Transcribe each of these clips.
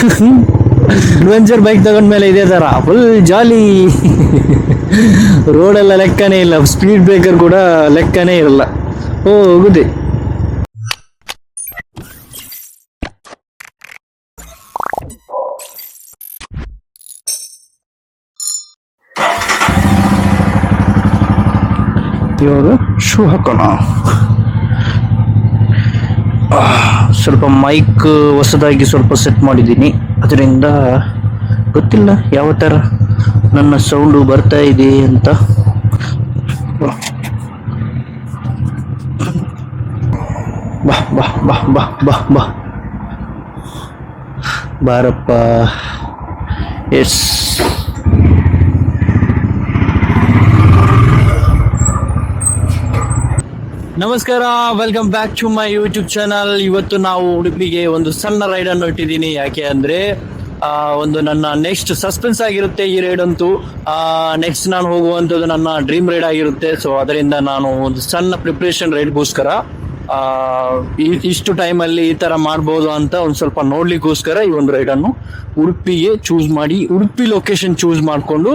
Adventure bike ತಗೊಂಡ್ಮೇಲೆ ಇದೇ ತರ full jolly. ರೋಡೆಲ್ಲ ಲೆಕ್ಕನೇ ಇಲ್ಲ, ಸ್ಪೀಡ್ ಬ್ರೇಕರ್ ಕೂಡ ಲೆಕ್ಕನೇ ಇರಲ್ಲ. ಹೋಗುದೇ ಇವಾಗ ಶೂ ಹಾಕೋಣ. ಸ್ವಲ್ಪ ಮೈಕ್ ಹೊಸದಾಗಿ ಸ್ವಲ್ಪ ಸೆಟ್ ಮಾಡಿದ್ದೀನಿ, ಅದರಿಂದ ಗೊತ್ತಿಲ್ಲ ಯಾವ ಥರ ನನ್ನ ಸೌಂಡು ಬರ್ತಾ ಇದೆ ಅಂತ. ಬಾ ಬಾ ಬಾ ಬಾ ಬಾ ಬಾ ಬಾರಪ್ಪ. ಎಸ್, ನಮಸ್ಕಾರ, welcome back to my YouTube channel. ಇವತ್ತು ನಾವು ಉಡುಪಿಗೆ ಒಂದು ಸಣ್ಣ ರೈಡ್ ಅನ್ನು ಇಟ್ಟಿದ್ದೀನಿ. ಯಾಕೆ ಅಂದ್ರೆ ಒಂದು ನನ್ನ ನೆಕ್ಸ್ಟ್ ಸಸ್ಪೆನ್ಸ್ ಆಗಿರುತ್ತೆ ಈ ರೈಡ್ ಅಂತೂ. ನೆಕ್ಸ್ಟ್ ನಾನು ಹೋಗುವಂಥದ್ದು ನನ್ನ ಡ್ರೀಮ್ ರೈಡ್ ಆಗಿರುತ್ತೆ. ಸೊ ಅದರಿಂದ ನಾನು ಒಂದು ಸಣ್ಣ ಪ್ರಿಪ್ರೇಷನ್ ರೈಡ್ಗೋಸ್ಕರ ಇಷ್ಟು ಟೈಮಲ್ಲಿ ಈ ತರ ಮಾಡ್ಬೋದು ಅಂತ ಒಂದು ಸ್ವಲ್ಪ ನೋಡ್ಲಿಕ್ಕೋಸ್ಕರ ಈ ಒಂದು ರೈಡ್ ಅನ್ನು ಉಡುಪಿಗೆ ಚೂಸ್ ಮಾಡಿ, ಉಡುಪಿ ಲೊಕೇಶನ್ ಚೂಸ್ ಮಾಡಿಕೊಂಡು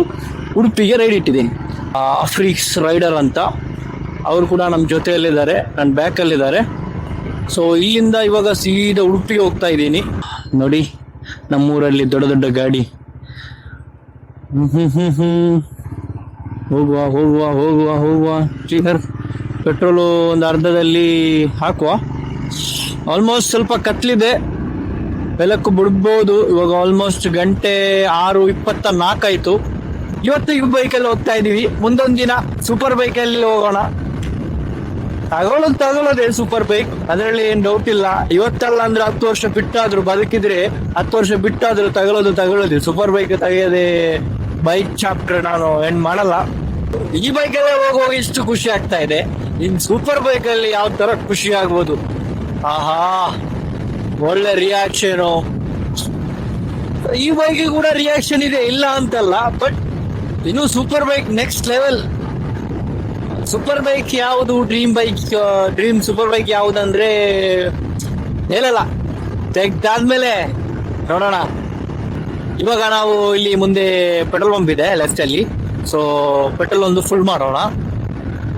ಉಡುಪಿಗೆ ರೈಡ್ ಇಟ್ಟಿದ್ದೀನಿ. ಅಫ್ರೀಕ್ಸ್ ರೈಡರ್ ಅಂತ ಅವರು ಕೂಡ ನಮ್ಮ ಜೊತೆಯಲ್ಲಿದ್ದಾರೆ, ನನ್ನ ಬ್ಯಾಕಲ್ಲಿದ್ದಾರೆ. ಸೊ ಇಲ್ಲಿಂದ ಇವಾಗ ಸೀದಾ ಉಡುಪಿಗೆ ಹೋಗ್ತಾ ಇದ್ದೀನಿ. ನೋಡಿ, ನಮ್ಮೂರಲ್ಲಿ ದೊಡ್ಡ ದೊಡ್ಡ ಗಾಡಿ. ಹೋಗುವ ಹೋಗುವ ಹೋಗುವ ಹೋಗುವ. ಶ್ರೀಹರ್ ಪೆಟ್ರೋಲು ಒಂದು ಅರ್ಧದಲ್ಲಿ ಹಾಕುವ. ಆಲ್ಮೋಸ್ಟ್ ಸ್ವಲ್ಪ ಕತ್ಲಿದೆ, ಬೆಳಕು ಬಿಡ್ಬೋದು. ಇವಾಗ ಆಲ್ಮೋಸ್ಟ್ ಗಂಟೆ 6:24 ಆಯ್ತು. ಇವತ್ತು ಈ ಬೈಕಲ್ಲಿ ಹೋಗ್ತಾ ಇದೀವಿ. ಮುಂದೊಂದು ದಿನ ಸೂಪರ್ ಬೈಕಲ್ಲಿ ಹೋಗೋಣ. ತಗೊಳ್ಳೋದೇ ಸೂಪರ್ ಬೈಕ್, ಅದರಲ್ಲಿ ಏನ್ ಡೌಟ್ ಇಲ್ಲ. ಇವತ್ತಲ್ಲ ಅಂದ್ರೆ 10 ವರ್ಷ ಬಿಟ್ಟಾದ್ರು, ಬದುಕಿದ್ರೆ 10 ವರ್ಷ ಬಿಟ್ಟಾದ್ರು ತಗೊಳ್ಳೋದು ಸೂಪರ್ ಬೈಕ್. ತೆಗೆಯದೆ ಬೈಕ್ ಚಾಪ್ಟರ್ ನಾನು ಎಂಡ್ ಮಾಡಲ್ಲ. ಈ ಬೈಕಲ್ಲೇ ಹೋಗಿ ಇಷ್ಟು ಖುಷಿ ಆಗ್ತಾ ಇದೆ, ಇನ್ ಸೂಪರ್ ಬೈಕ್ ಅಲ್ಲಿ ಯಾವ ತರ ಖುಷಿ ಆಗ್ಬೋದು. ಆಹಾ, ಒಳ್ಳೆ ರಿಯಾಕ್ಷನ್. ಈ ಬೈಕ್ ಕೂಡ ರಿಯಾಕ್ಷನ್ ಇದೆ, ಇಲ್ಲ ಅಂತಲ್ಲ. ಬಟ್ ಇನ್ನು super bike next level. Super bike ಯಾವುದು, ಡ್ರೀಮ್ ಸೂಪರ್ ಬೈಕ್ ಯಾವುದಂದ್ರೆ ಹೇಳಲ್ಲ, ತೆಗ್ದಾದ್ಮೇಲೆ ನೋಡೋಣ. ಇವಾಗ ನಾವು ಇಲ್ಲಿ ಮುಂದೆ ಪೆಟ್ರೋಲ್ ಪಂಪ್ ಇದೆ ಲೆಫ್ಟ್ ಅಲ್ಲಿ. ಸೊ ಪೆಟ್ರೋಲ್ ಒಂದು ಫುಲ್ ಮಾಡೋಣ.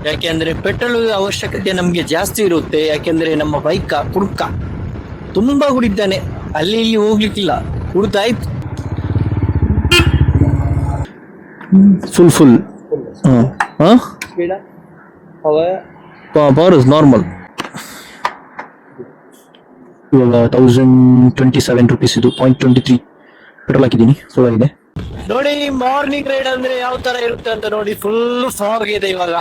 ಯಾಕೆಂದ್ರೆ ಪೆಟ್ರೋಲ್ ಅವಶ್ಯಕತೆ ನಮ್ಗೆ ಜಾಸ್ತಿ ಇರುತ್ತೆ. ಯಾಕೆಂದ್ರೆ ನಮ್ಮ ಬೈಕ್ ಕುಡ್ಕ ತುಂಬಾ ಕುಡಿತಾನೆ, ಅಲ್ಲಿ ಇಲ್ಲಿ ಹೋಗ್ಲಿಕ್ಕಿಲ್ಲ, ಕುಡ್ತಾಯ್ತು ಫುಲ್. Power is normal. ಇವಾಗ 1027 rupees ಇದು 0.23 ಪೆಟ್ರೋಲ್ ಹಾಕಿದ್ದೀನಿ. ಫುಲ್ ಆಗಿದೆ ನೋಡಿ. ಮಾರ್ನಿಂಗ್ ರೈಡ್ ಅಂದ್ರೆ ಯಾವ ತರ ಇರುತ್ತೆ ಅಂತ ನೋಡಿ. ಫುಲ್ ಫಾಗ್ ಇದೆ ಇವಾಗ.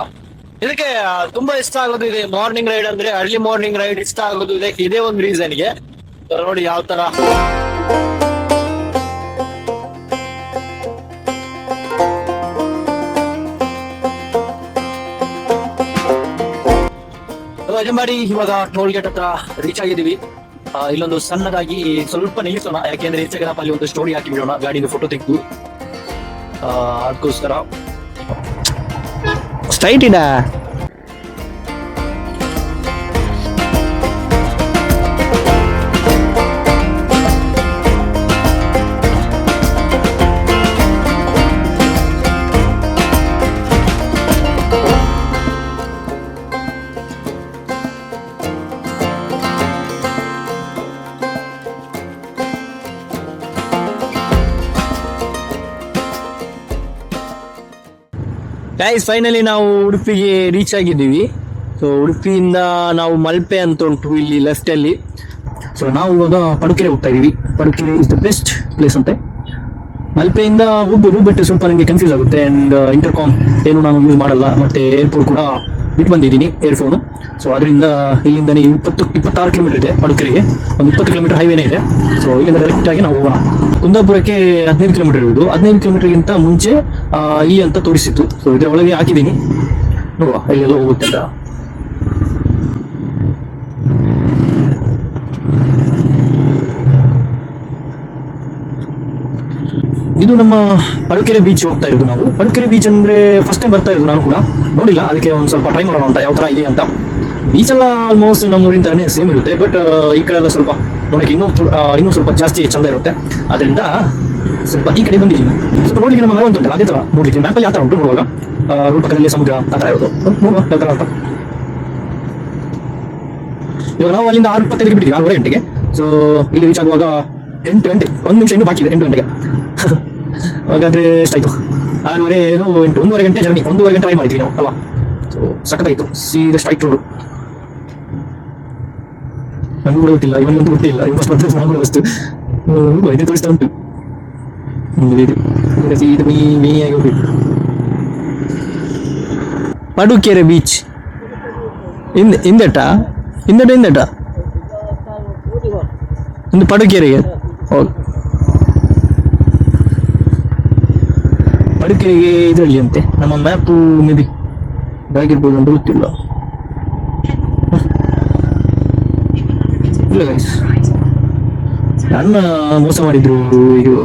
ಇದಕ್ಕೆ ತುಂಬಾ ಇಷ್ಟ ಆಗೋದು ಇದೆ ಮಾರ್ನಿಂಗ್ ರೈಡ್ ಅಂದ್ರೆ. ಅರ್ಲಿ ಮಾರ್ನಿಂಗ್ ರೈಡ್ ಇಷ್ಟ ಆಗೋದು ಇದಕ್ಕೆ, ಇದೇ ಒಂದು ರೀಸನ್ಗೆ. ನೋಡಿ ಯಾವ ತರ. ಮಾಡಿ ಇವಾಗ ಟೋಲ್ ಗೇಟ್ ಹತ್ರ ರೀಚ್ ಆಗಿದ್ದೀವಿ. ಇಲ್ಲೊಂದು ಸಣ್ಣದಾಗಿ ಸ್ವಲ್ಪ ನಿಲ್ಲಿಸೋಣ, ಯಾಕೆಂದ್ರೆ ಇನ್ಸ್ಟಾಗ್ರಾಮ್ ಅಲ್ಲಿ ಒಂದು ಸ್ಟೋರಿ ಹಾಕಿ ಬಿಡೋಣ, ಗಾಡಿದು ಫೋಟೋ ತೆಗೆದು. ಅದಕ್ಕೋಸ್ಕರ ಸ್ಟ್ರೈಟ್ ಇಡ. ಗೈಸ್, ಫೈನಲಿ ನಾವು ಉಡುಪಿಗೆ ರೀಚ್ ಆಗಿದ್ದೀವಿ. ಸೊ ಉಡುಪಿಯಿಂದ ನಾವು ಮಲ್ಪೆ ಅಂತ ಉಂಟು ಇಲ್ಲಿ ಲೆಫ್ಟ್ ಅಲ್ಲಿ. ಸೊ ನಾವು ಇವಾಗ ಪಡುಕೆರೆ ಹೋಗ್ತಾ ಇದೀವಿ. Padukere is the best place ಅಂತೆ. ಮಲ್ಪೆಯಿಂದ ಹೋಗ್ಬೋದು, ಬಟ್ ಸ್ವಲ್ಪ ನನಗೆ ಕನ್ಫ್ಯೂಸ್ ಆಗುತ್ತೆ. ಅಂಡ್ ಇಂಟರ್ಕಾಮ್ ಏನು ನಾನು ಯೂಸ್ ಮಾಡಲ್ಲ, ಮತ್ತೆ ಏರ್ಪೋರ್ಟ್ ಕೂಡ ಬಿಟ್ಟು ಬಂದಿದ್ದೀನಿ ಏರ್ಫೋನು. ಸೊ ಅದರಿಂದ ಇಲ್ಲಿಂದನೇ 26 ಕಿಲೋಮೀಟರ್ ಇದೆ ಪಡುಕೆರೆಗೆ. ಒಂದು 20 ಕಿಲೋಮೀಟರ್ ಹೈವೇನೇ ಇದೆ. ಸೊ ಇಲ್ಲಿಂದ ಡೈರೆಕ್ಟ್ ಆಗಿ ನಾವು ಹೋಗೋಣ. ಕುಂದಾಪುರಕ್ಕೆ 15 ಕಿಲೋಮೀಟರ್ ಇರುವುದು. 15 ಕಿಲೋಮೀಟರ್ಗಿಂತ ಮುಂಚೆ ಈ ಅಂತ ತೋರಿಸಿತ್ತು. ಸೊ ಇದರ ಒಳಗೆ ಹಾಕಿದ್ದೀನಿ, ನೋಡುವ ಇಲ್ಲೆಲ್ಲ ಹೋಗುತ್ತೆ ಅಂತ. ಇದು ನಮ್ಮ ಪಡುಕೆರೆ ಬೀಚ್ ಹೋಗ್ತಾ ಇರೋದು ನಾವು. ಪಡುಕೆರೆ ಬೀಚ್ ಅಂದ್ರೆ ಫಸ್ಟ್ ಟೈಮ್ ಬರ್ತಾ ಇರೋದು, ನಾನು ಕೂಡ ನೋಡಿಲ್ಲ. ಅದಕ್ಕೆ ಒಂದು ಸ್ವಲ್ಪ ಟ್ರೈ ಮಾಡೋಣ ಅಂತ ಯಾವ ತರ ಇದೆ ಅಂತ. ಬೀಚ್ ಎಲ್ಲ ಆಲ್ಮೋಸ್ಟ್ ನಮ್ಮ ಊರಿನ ತರನೇ ಸೇಮ್ ಇರುತ್ತೆ, ಬಟ್ ಈ ಕಡೆ ಎಲ್ಲ ಸ್ವಲ್ಪ ನೋಡಕ್ಕೆ ಇನ್ನೂ ಸ್ವಲ್ಪ ಜಾಸ್ತಿ ಚಂದ ಇರುತ್ತೆ. ಅದರಿಂದ ಸ್ವಲ್ಪ ಈ ಕಡೆ ಬಂದಿದ್ದೀನಿ. ಸ್ವಲ್ಪ ನೋಡ್ಲಿಕ್ಕೆ ನಮ್ಮ ಮನೆ ಉಂಟಲ್ಲ ಅದೇ ತರ ನೋಡ್ಲಿಕ್ಕೆ ಮ್ಯಾಪಲ್ಲಿ ಯಾವ ತರ ಉಂಟು ನೋಡುವಾಗ ರೋಡ್ ಪಕ್ಕದಲ್ಲಿ ಸಮುದ್ರ ಆ ತರ ಇರೋದು ನೋಡುವ ಯಾವ ತರ ಅಂತ. ಇವಾಗ ನಾವು ಅಲ್ಲಿಂದ 6:25ಗೆ ಬಿಟ್ಟಿದ್ದೀವಿ, 6:30 ಗಂಟೆಗೆ. ಸೊ ಇಲ್ಲಿ ರೀಚ್ ಆಗುವಾಗ 8 ಗಂಟೆ, 1 ನಿಮಿಷ ಇನ್ನೂ ಬಾಕಿ ಇದೆ 8 ಗಂಟೆಗೆ. ಹಾಗಾದ್ರೆ ಎಷ್ಟಾಯ್ತು? 6:30 8 1:30 ಗಂಟೆ ಜರ್ನಿ, 1:30 ಗಂಟೆ ಟ್ರೈ ಮಾಡಿದ್ವಿ ನಾವು ಅಲ್ವಾ. ಸೊ ಸಖತ್ತಾಯ್ತು, ಸೀದಾ ಸ್ಟ್ರೈಟ್ ರೋಡು. ನನಗೂ ಕೂಡ ಗೊತ್ತಿಲ್ಲ, ಇವನಿಗಂತೂ ಗೊತ್ತಿಲ್ಲ, ಇವ ಸ್ಪರ್ಧೆ ನಾನು ವಸ್ತು ಇದೇ ತೋರಿಸ್ತಾ ಉಂಟು. ಸೀದಾ ಮೇಯಾಗಿ ಹೋಗ್ಬೇಕು. ಪಡುಕೆರೆ ಬೀಚ್ ಹಿಂದೆಟ ಒಂದು ಪಡುಕೆರೆಗೆ ಪಡುಕೆರೆಗೆ ಇದರಲ್ಲಿ ಅಂತೆ. ನಮ್ಮ ಮ್ಯಾಪು ಮೇಬಿ ಇದಾಗಿರ್ಬೋದು ಅಂತ ಗೊತ್ತಿಲ್ಲ. ಇಲ್ಲ ಗೈಸ್, ನನ್ನ ಮೋಸ ಮಾಡಿದ್ರು ಇದು.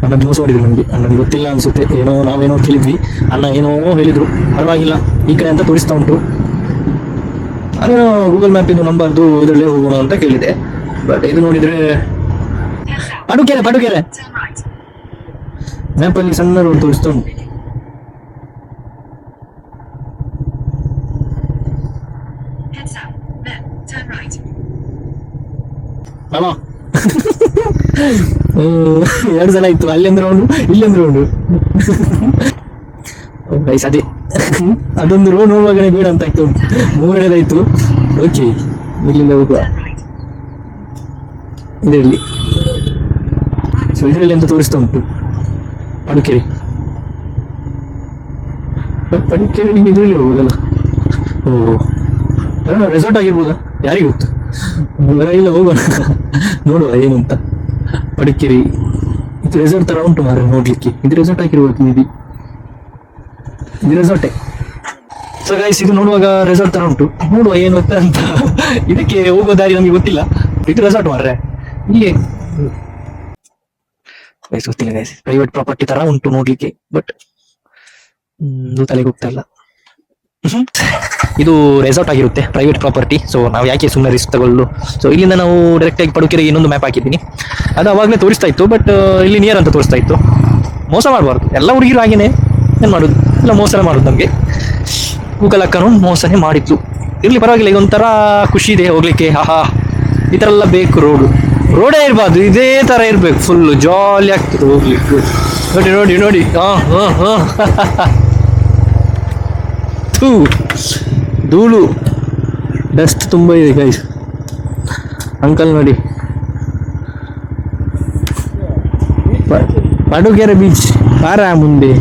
ಅಣ್ಣನ ಮೋಸ ಮಾಡಿದ್ರು ನಮಗೆ. ಅಣ್ಣನಿಗೆ ಗೊತ್ತಿಲ್ಲ ಅನ್ಸುತ್ತೆ, ನಾವೇನೋ ಕೇಳಿದ್ವಿ, ಅಣ್ಣ ಏನೋ ಹೇಳಿದ್ರು, ಪರವಾಗಿಲ್ಲ ಈ ಕಡೆ ಅಂತ ತೋರಿಸ್ತಾ ಉಂಟು. ಅದೇನೋ ಗೂಗಲ್ ಮ್ಯಾಪ್ ಇಂದು ನಂಬರ್ದು ಇದರಲ್ಲೇ ಹೋಗೋಣ ಅಂತ ಕೇಳಿದೆ. ಬಟ್ ಇದು ನೋಡಿದ್ರೆ ಪಡುಕೆರೆ ಮ್ಯಾಪಲ್ಲಿ ಸಣ್ಣ ರೋಡ್ ತೋರಿಸ್ತಾ ಉಂಟು. ಅಲ್ಲ 2 ಸಲ ಇತ್ತು, ಅಲ್ಲೊಂದು ರೌಂಡು ಇಲ್ಲೊಂದು ರೌಂಡು. ಗೈಸ್ ಅದೇ ಅದೊಂದು ರೋಡ್ ನೋಡುವಾಗನೇ ಬೇಡ ಅಂತ ಆಯ್ತು, 3ನೇದಾಯ್ತು. ಓಕೆ, ಇಲ್ಲಿಂದ ಹೋಗುವ ಇದರಲ್ಲಿ. ಸೊ ಇದರಲ್ಲಿ ಅಂತ ತೋರಿಸ್ತಾ ಉಂಟು ಪಡುಕೆರೆ ಇದರಲ್ಲಿ ಹೋಗುದಲ್ಲ. ರೆಸಾರ್ಟ್ ಆಗಿರ್ಬೋದಾ, ಯಾರಿಗೆ ಗೊತ್ತು. ಇಲ್ಲ, ಹೋಗೋಣ ನೋಡುವ ಏನು ಅಂತ. ಪಡುಕೆರೆ ಇದು ರೆಸಾರ್ಟ್ ತರ ಉಂಟು ಮಾರ ನೋಡ್ಲಿಕ್ಕೆ. ಇದು ರೆಸಾರ್ಟ್ ಆಗಿರ್ಬೋದು, ಇದು ರೆಸಾರ್ಟೇ. ಸೊ ಗೈಸ್, ಇದು ನೋಡುವಾಗ ರೆಸಾರ್ಟ್ ತರ ಉಂಟು, ನೋಡುವ ಏನು ಅಂತ. ಇದಕ್ಕೆ ಹೋಗೋ ದಾರಿ ನಮಗೆ ಗೊತ್ತಿಲ್ಲ. ಇದು ರೆಸಾರ್ಟ್ ಮಾರ್ರೆ ಹೀಗೆ ಗೈಸ್, ಗೊತ್ತಿಲ್ಲ ಗೈಸ್. ಪ್ರೈವೇಟ್ ಪ್ರಾಪರ್ಟಿ ತರ ಉಂಟು ನೋಡ್ಲಿಕ್ಕೆ, ಬಟ್ ತಲೆಗೆ ಹೋಗ್ತಾ ಇಲ್ಲ. ಇದು ರೆಸಾರ್ಟ್ ಆಗಿರುತ್ತೆ, ಪ್ರೈವೇಟ್ ಪ್ರಾಪರ್ಟಿ. ಸೊ ನಾವು ಯಾಕೆ ಸುಮ್ಮನೆ ರಿಸ್ಕ್ ತಗೊಳ್ಳು. ಸೊ ಇಲ್ಲಿಂದ ನಾವು ಡೈರೆಕ್ಟ್ ಆಗಿ ಪಡುಕೆರೆಗೆ ಇನ್ನೊಂದು ಮ್ಯಾಪ್ ಹಾಕಿದ್ದೀನಿ. ಅದು ಅವಾಗಲೇ ತೋರಿಸ್ತಾ ಇತ್ತು, ಬಟ್ ಇಲ್ಲಿ ನಿಯರ್ ಅಂತ ತೋರಿಸ್ತಾ ಇತ್ತು. ಮೋಸ ಮಾಡಬಾರ್ದು, ಎಲ್ಲ ಹುಡುಗಿರು ಹಾಗೇನೆ ಏನ್ ಮಾಡೋದು, ಎಲ್ಲ ಮೋಸನೇ ಮಾಡೋದು. ನಮಗೆ ಗೂಗಲ್ ಅಕ್ಕನು ಮೋಸನೇ ಮಾಡಿತ್ತು. ಇರ್ಲಿ ಪರವಾಗಿಲ್ಲ, ಈಗ ಒಂಥರ ಖುಷಿ ಇದೆ ಹೋಗ್ಲಿಕ್ಕೆ. ಆಹಾ, ಈ ತರ ಎಲ್ಲ ಬೇಕು. ರೋಡೇ ಇರ್ಬಾರ್ದು, ಇದೇ ತರ ಇರ್ಬೇಕು, ಫುಲ್ ಜಾಲಿ ಆಗ್ತದೆ ಹೋಗ್ಲಿಕ್ಕೆ. ನೋಡಿ ಧೂಳು ಡಸ್ಟ್ ತುಂಬಾ ಇದೆ ಗೈಸ್. ಅಂಕಲ್ ನೋಡಿ, ಪಡುಕೆರೆ ಬೀಚ್ ಬಾರ ಮುಂದೆ.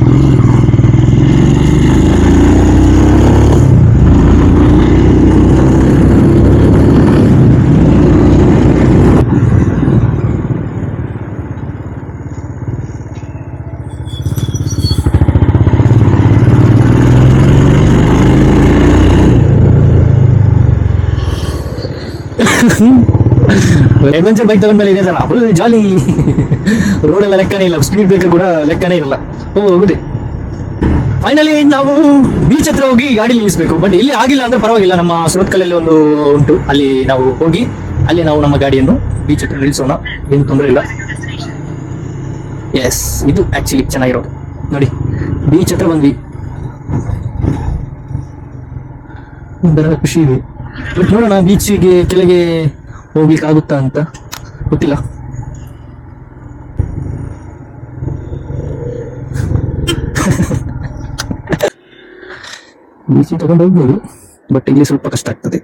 ಅಡ್ವೆಂಚರ್ ಬೈಕ್ ತಗೊಂಡ್ಮೇಲೆ ಇದೆ ಸರ್, ಫುಲ್ ಜಾಲಿ. ರೋಡೆಲ್ಲ ಲೆಕ್ಕನೇ ಇಲ್ಲ, ಸ್ಪೀಡ್ ಬ್ರೇಕರ್ ಕೂಡ ಲೆಕ್ಕನೇ ಇರಲ್ಲ. ಹೋಗುದೇ ಫೈನಲಿ ನಾವು ಬೀಚ್ ಹತ್ರ ಹೋಗಿ ಗಾಡಿ ನಿಲ್ಲಿಸಬೇಕು. ಬಟ್ ಇಲ್ಲಿ ಆಗಿಲ್ಲ ಅಂದ್ರೆ ಪರವಾಗಿಲ್ಲ, ನಮ್ಮ ಸುರತ್ಕಲ್ಲಲ್ಲಿ ಒಂದು ಉಂಟು, ಅಲ್ಲಿ ನಾವು ಹೋಗಿ ಅಲ್ಲಿ ನಾವು ನಮ್ಮ ಗಾಡಿಯನ್ನು ಬೀಚ್ ಹತ್ರ ನಿಲ್ಲಿಸೋಣ, ಏನು ತೊಂದರೆ ಇಲ್ಲ. ಎಸ್, ಇದು ಆಕ್ಚುಲಿ ಚೆನ್ನಾಗಿರೋದು ನೋಡಿ. ಬೀಚ್ ಹತ್ರ ಬಂದ್ವಿ, ಒಂಥರ ಖುಷಿ ಇದೆ. ಬಟ್ ನೋಡೋಣ ಬೀಚಿಗೆ ಕೆಳಗೆ ಹೋಗ್ಲಿಕ್ಕೆ ಆಗುತ್ತಾ ಅಂತ ಗೊತ್ತಿಲ್ಲ. ಬೀಚಿಗೆ ತಗೊಂಡು ಹೋಗ್ಬೋದು, ಬಟ್ ಇಲ್ಲಿ ಸ್ವಲ್ಪ ಕಷ್ಟ ಆಗ್ತದೆ.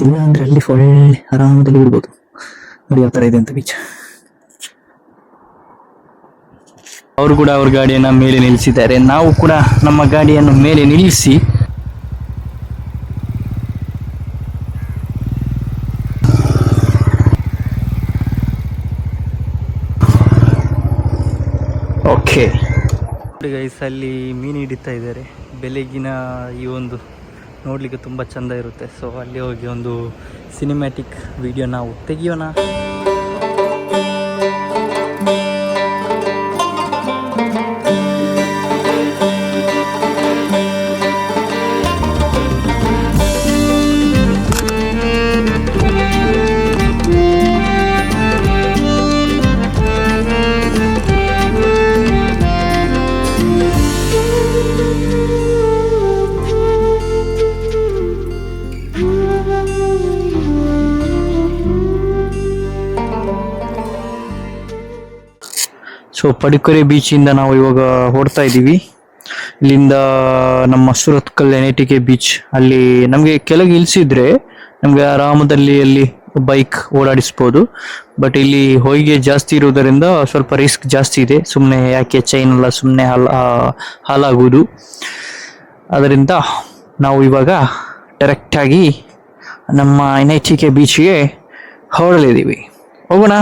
ಇಲ್ಲ ಅಂದ್ರೆ ಅಲ್ಲಿ ಒಳ್ಳೆ ಆರಾಮದಲ್ಲಿ ಬಿಡ್ಬೋದು. ನೋಡಿ ಯಾವ ತರ ಇದೆ ಅಂತ ಬೀಚ್. ಅವರು ಕೂಡ ಅವ್ರ ಗಾಡಿಯನ್ನ ಮೇಲೆ ನಿಲ್ಲಿಸಿದ್ದಾರೆ, ನಾವು ಕೂಡ ನಮ್ಮ ಗಾಡಿಯನ್ನು ಮೇಲೆ ನಿಲ್ಲಿಸಿ ಓಕೆ ಗೈಸ್, ಅಲ್ಲಿ ಮೀನು ಹಿಡಿತಾ ಇದ್ದಾರೆ. ಬೆಳಗಿನ ಈ ಒಂದು ನೋಡಲಿಕ್ಕೆ ತುಂಬ ಚೆಂದ ಇರುತ್ತೆ. ಸೊ ಅಲ್ಲಿ ಹೋಗಿ ಒಂದು ಸಿನಿಮ್ಯಾಟಿಕ್ ವಿಡಿಯೋ ನಾವು ತೆಗಿಯೋಣ. ಸೊ ಪಡುಕೆರೆ ಬೀಚಿಂದ ನಾವು ಇವಾಗ ಹೊರಡ್ತಾ ಇದ್ದೀವಿ. ಇಲ್ಲಿಂದ ನಮ್ಮ ಸುರತ್ಕಲ್ NITK ಬೀಚ್ ಅಲ್ಲಿ ನಮಗೆ ಕೆಳಗೆ ಇಳಿಸಿದ್ರೆ ನಮ್ಗೆ ಆರಾಮದಲ್ಲಿ ಅಲ್ಲಿ ಬೈಕ್ ಓಡಾಡಿಸ್ಬೋದು. ಬಟ್ ಇಲ್ಲಿ ಹೊಯ್ಗೆ ಜಾಸ್ತಿ ಇರುವುದರಿಂದ ಸ್ವಲ್ಪ ರಿಸ್ಕ್ ಜಾಸ್ತಿ ಇದೆ. ಸುಮ್ಮನೆ ಯಾಕೆ ಚೈನ್ ಎಲ್ಲ ಸುಮ್ಮನೆ ಹಾಲಾಗುವುದು. ಅದರಿಂದ ನಾವು ಇವಾಗ ಡೈರೆಕ್ಟ್ ಆಗಿ ನಮ್ಮ NITK ಬೀಚ್ಗೆ ಹೊರಡಲಿದ್ದೀವಿ. ಹೋಗೋಣ,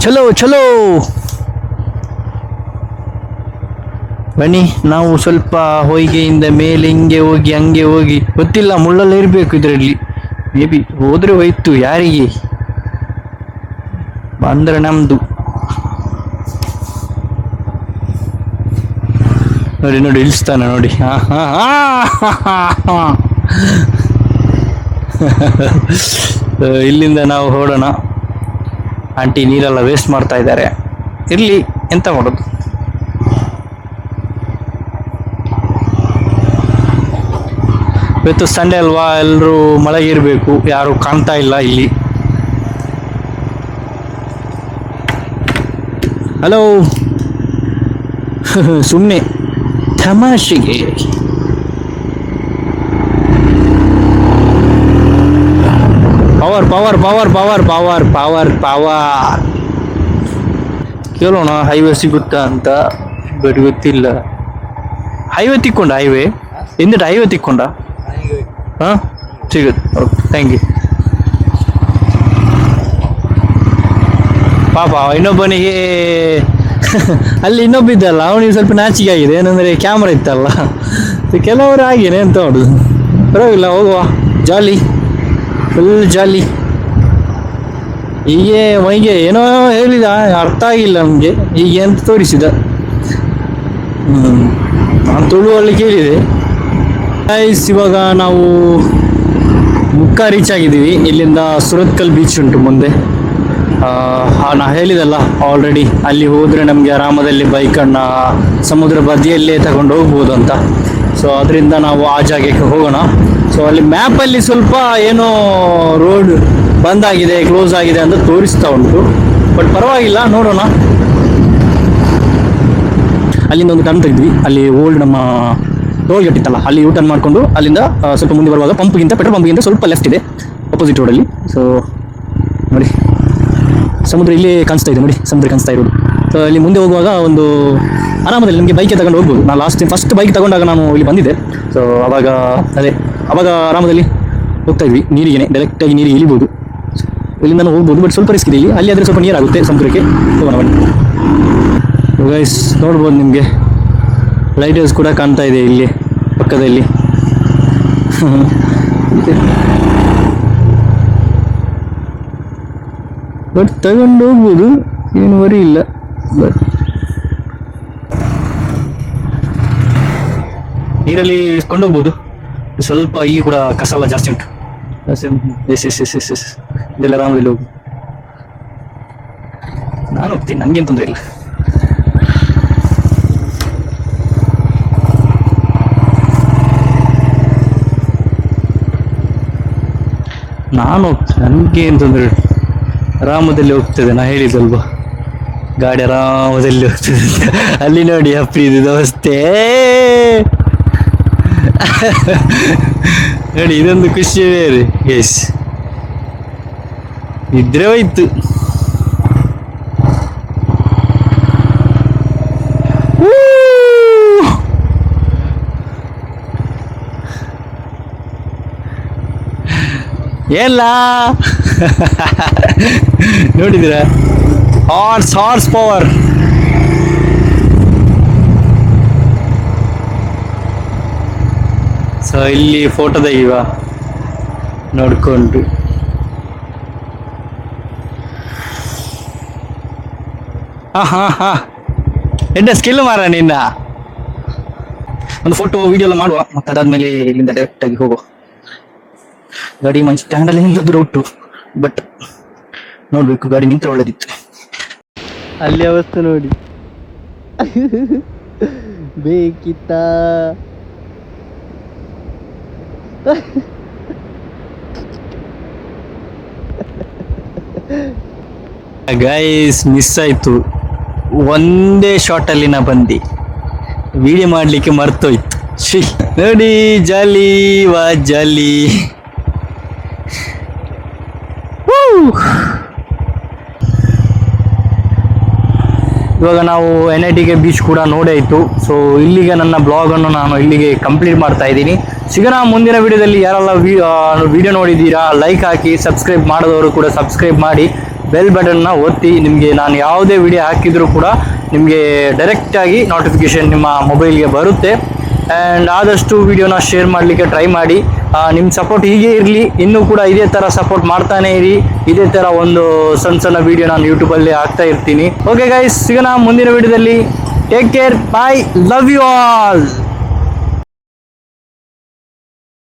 ಚಲೋ ಚಲೋ ಬನ್ನಿ. ನಾವು ಸ್ವಲ್ಪ ಹೊಯ್ಗೆಯಿಂದ ಮೇಲೆ ಹಿಂಗೆ ಹೋಗಿ ಹಂಗೆ ಹೋಗಿ, ಗೊತ್ತಿಲ್ಲ ಮುಳ್ಳೆಲ್ಲ ಇರಬೇಕು ಇದರಲ್ಲಿ. ಮೇ ಬಿ ಹೋದ್ರೆ ಹೋಯ್ತು, ಯಾರಿಗೆ ಬಂದ್ರೆ ನಮ್ದು. ನೋಡಿ ನೋಡಿ ಇಳಿಸ್ತಾನೆ ನೋಡಿ. ಇಲ್ಲಿಂದ ನಾವು ಹೊರಡೋಣ. ಆಂಟಿ ನೀರೆಲ್ಲ ವೇಸ್ಟ್ ಮಾಡ್ತಾ ಇದ್ದಾರೆ. ಇರ್ಲಿ, ಎಂತ ಮಾಡೋದು. ಇವತ್ತು ಸಂಡೇ ಅಲ್ವಾ, ಎಲ್ಲರೂ ಮಳೆಗಿರ್ಬೇಕು, ಯಾರು ಕಾಣ್ತಾ ಇಲ್ಲ ಇಲ್ಲಿ. ಹಲೋ, ಸುಮ್ಮನೆ ತಮಾಷೆಗೆ. Power power power power power power power. ಕೇಳೋಣ ಹೈವೇ ಸಿಗುತ್ತಾ ಅಂತ, ಬಟ್ ಗೊತ್ತಿಲ್ಲ. ಹೈವೇ ತಿಕ್ಕೊಂಡ? ಹೈವೇ ಎಂದಿಟ ಹೈವೇ ತಿಕ್ಕೊಂಡ? ಹಾಂ, ಸಿಗುತ್ತೆ. Okay, thank you. ಪಾಪ ಇನ್ನೊಬ್ಬನಿಗೆ ಅಲ್ಲಿ ಇನ್ನೊಬ್ಬ ಇದ್ದಲ್ಲ, ಅವನಿಗೆ ಸ್ವಲ್ಪ ನಾಚಿಕೆ ಆಗಿದೆ. ಏನಂದರೆ ಕ್ಯಾಮ್ರಾ ಇತ್ತಲ್ಲ. ಕೆಲವರು ಆಗೇನೆ, ಎಂತ ಮಾಡೋದು. ಪರವಾಗಿಲ್ಲ, ಹೋಗುವ, ಜಾಲಿ, ಫುಲ್ ಜಾಲಿ. ಹೀಗೆ ಮೈಗೆ ಏನೋ ಹೇಳಿದ, ಅರ್ಥ ಆಗಿಲ್ಲ ನಮಗೆ. ಹೀಗೆ ಅಂತ ತೋರಿಸಿದ. ನಾನು ತುಳುವಲ್ಲಿ ಕೇಳಿದೆ. ಇವಾಗ ನಾವು ಮುಕ್ಕ ರೀಚ್ ಆಗಿದ್ದೀವಿ. ಇಲ್ಲಿಂದ ಸುರತ್ಕಲ್ ಬೀಚ್ ಉಂಟು ಮುಂದೆ. ನಾ ಹೇಳಿದಲ್ಲ ಆಲ್ರೆಡಿ, ಅಲ್ಲಿ ಹೋದರೆ ನಮಗೆ ಆರಾಮದಲ್ಲಿ ಬೈಕನ್ನು ಸಮುದ್ರ ಬದಿಯಲ್ಲೇ ತಗೊಂಡು ಹೋಗ್ಬೋದು ಅಂತ. ಸೊ ಅದರಿಂದ ನಾವು ಆ ಜಾಗಕ್ಕೆ ಹೋಗೋಣ. ಸೊ ಅಲ್ಲಿ ಮ್ಯಾಪಲ್ಲಿ ಸ್ವಲ್ಪ ಏನೋ ರೋಡ್ ಬಂದಾಗಿದೆ, ಕ್ಲೋಸ್ ಆಗಿದೆ ಅಂತ ತೋರಿಸ್ತಾ ಉಂಟು. ಬಟ್ ಪರವಾಗಿಲ್ಲ, ನೋಡೋಣ. ಅಲ್ಲಿಂದ ಒಂದು ಟರ್ನ್ ತೆಗೆದ್ವಿ. ಅಲ್ಲಿ ಓಲ್ಡ್ ನಮ್ಮ ಟೋಲ್ ಗೇಟ್ ಇತ್ತಲ್ಲ, ಅಲ್ಲಿ ಯೂ ಟರ್ನ್ ಮಾಡಿಕೊಂಡು ಅಲ್ಲಿಂದ ಸ್ವಲ್ಪ ಮುಂದೆ ಬರುವಾಗ ಪೆಟ್ರೋಲ್ ಪಂಪ್ಗಿಂತ ಸ್ವಲ್ಪ ಲೆಫ್ಟ್ ಇದೆ, ಅಪೋಸಿಟ್ ರೋಡಲ್ಲಿ. ಸೊ ನೋಡಿ, ಸಮುದ್ರ ಇಲ್ಲಿ ಕಾಣಿಸ್ತಾ ಇದೆ ನೋಡಿ, ಸಮುದ್ರ ಕಾಣಿಸ್ತಾ ಇರೋದು. ಸೊ ಇಲ್ಲಿ ಮುಂದೆ ಹೋಗುವಾಗ ಒಂದು ಆರಾಮದಲ್ಲಿ ನಮಗೆ ಬೈಕೆ ತಗೊಂಡು ಹೋಗ್ಬೋದು. ನಾನು ಲಾಸ್ಟ್ ಟೈಮ್ ಫಸ್ಟ್ ಬೈಕ್ ತಗೊಂಡಾಗ ನಾನು ಇಲ್ಲಿ ಬಂದಿದ್ದೆ. ಸೊ ಅವಾಗ ಆರಾಮದಲ್ಲಿ ಹೋಗ್ತಾ ಇದ್ವಿ. ನೀರಿಗೆ ಡೈರೆಕ್ಟಾಗಿ ನೀರಿಗೆ ಇಳಿಬೋದು, ಇಲ್ಲಿಂದ ಹೋಗ್ಬೋದು. ಬಟ್ ಸ್ವಲ್ಪ ರಿಸ್ಕ್ ಇದೆ ಇಲ್ಲಿ. ಅಲ್ಲಿ ಆದರೆ ಸ್ವಲ್ಪ ನೀರಾಗುತ್ತೆ ಸಮುದ್ರಕ್ಕೆ. ಹೋಗೋಣ ಬನ್ನಿ. ಗೈಸ್, ನೋಡ್ಬೋದು, ನಿಮಗೆ ಲೈಟ್ ಹೌಸ್ ಕೂಡ ಕಾಣ್ತಾ ಇದೆ ಇಲ್ಲಿ ಪಕ್ಕದಲ್ಲಿ. ಬಟ್ ತಗೊಂಡು ಹೋಗ್ಬೋದು, ಏನು ವರಿ ಇಲ್ಲ. ಬಟ್ ನೀರಲ್ಲಿ ಕೊಂಡೋಗ್ಬೋದು. ಸ್ವಲ್ಪ ಇಲ್ಲಿ ಕೂಡ ಕಸ ಎಲ್ಲ ಜಾಸ್ತಿ ಉಂಟು. ಇದೆಲ್ಲ ಆರಾಮದಲ್ಲಿ ಹೋಗು. ನಾನು ಹೋಗ್ತೀನಿ, ನನಗೇನು ತೊಂದರೆ ಇಲ್ಲ. ನನಗೆ ಏನು ತೊಂದರೆ ಇಲ್ಲ, ಆರಾಮದಲ್ಲಿ ಹೋಗ್ತದೆ. ನಾ ಹೇಳಿದಲ್ವಾ, ಗಾಡಿ ಆರಾಮದಲ್ಲಿ ಹೋಗ್ತದೆ. ಅಲ್ಲಿ ನೋಡಿ ಅಪ್ರಿದು ದೋಸ್ತೆ ನೋಡಿ, ಇದೊಂದು ಖುಷಿ ಬೇರೆ ಗೈಸ್. ಇದ್ರೆ ಹೋಯ್ತು. ಎಲ್ಲ ನೋಡಿದ್ದೀರಾ, ಹಾರ್ಸ್ ಪವರ್. ಸೊ ಇಲ್ಲಿ ಫೋಟೋ ತೆಗಿವ ನೋಡ್ಕೊಂಡು. ಹಾ ಎಂತ ಸ್ಕಿಲ್ ಮಾರ ನಿನ್ನ. ಒಂದು ಫೋಟೋ ವಿಡಿಯೋ ಎಲ್ಲ ಮಾಡುವ, ಮತ್ತೆ ಅದಾದ್ಮೇಲೆ ಇಲ್ಲಿಂದ ಡೈರೆಕ್ಟ್ ಆಗಿ ಹೋಗುವ. ಗಾಡಿ ಮನ್ ಸ್ಟ್ಯಾಂಡ್ ಅಲ್ಲಿ ನಿಂತದ್ದು ಉಂಟು, ಬಟ್ ನೋಡ್ಬೇಕು, ಗಾಡಿ ನಿಂತ್ರೆ ಒಳ್ಳೇದಿತ್ತು. ಅಲ್ಲಿ ಅವಸ್ಥೆ ನೋಡಿ, ಬೇಕಿತ್ತ. ಗೈಸ್ ಮಿಸ್ ಆಯ್ತು, ಒಂದೇ ಶಾರ್ಟಲ್ಲಿ ನಾ ಬಂದು ವಿಡಿಯೋ ಮಾಡಲಿಕ್ಕೆ ಮರ್ತೋಯ್ತು. ಶಿ ನೋಡಿ ಜಾಲಿ ವಾ ಜಾಲಿ. ಇವಾಗ ನಾವು NITK ಬೀಚ್ ಕೂಡ ನೋಡಾಯಿತು. ಸೊ ಇಲ್ಲಿಗೆ ನನ್ನ ಬ್ಲಾಗನ್ನು ನಾನು ಇಲ್ಲಿಗೆ ಕಂಪ್ಲೀಟ್ ಮಾಡ್ತಾ ಇದ್ದೀನಿ. ಸಿಗೋಣ ಮುಂದಿನ ವಿಡಿಯೋದಲ್ಲಿ. ಯಾರೆಲ್ಲ ವಿಡಿಯೋ ನೋಡಿದ್ದೀರಾ ಲೈಕ್ ಹಾಕಿ, ಸಬ್ಸ್ಕ್ರೈಬ್ ಮಾಡಿದವರು ಕೂಡ ಸಬ್ಸ್ಕ್ರೈಬ್ ಮಾಡಿ, ಬೆಲ್ ಬಟನ್ನ ಒತ್ತಿ. ನಿಮಗೆ ನಾನು ಯಾವುದೇ ವಿಡಿಯೋ ಹಾಕಿದರೂ ಕೂಡ ನಿಮಗೆ ಡೈರೆಕ್ಟಾಗಿ ನೋಟಿಫಿಕೇಶನ್ ನಿಮ್ಮ ಮೊಬೈಲ್ಗೆ ಬರುತ್ತೆ. ಆ್ಯಂಡ್ ಆದಷ್ಟು ವಿಡಿಯೋನ ಶೇರ್ ಮಾಡಲಿಕ್ಕೆ ಟ್ರೈ ಮಾಡಿ. ನಿಮ್ಮ ಸಪೋರ್ಟ್ ಹೀಗೆ ಇರಲಿ, ಇನ್ನೂ ಕೂಡ ಇದೇ ಥರ ಸಪೋರ್ಟ್ ಮಾಡ್ತಾನೆ ಇರಿ. ಇದೇ ಥರ ಒಂದು ಸಣ್ಣ ಸಣ್ಣ ವಿಡಿಯೋ ನಾನು ಯೂಟ್ಯೂಬಲ್ಲಿ ಹಾಕ್ತಾ ಇರ್ತೀನಿ. ಓಕೆ ಗೈಸ್, ಸಿಗೋಣ ಮುಂದಿನ ವಿಡಿಯೋದಲ್ಲಿ. Take care, bye, love you all.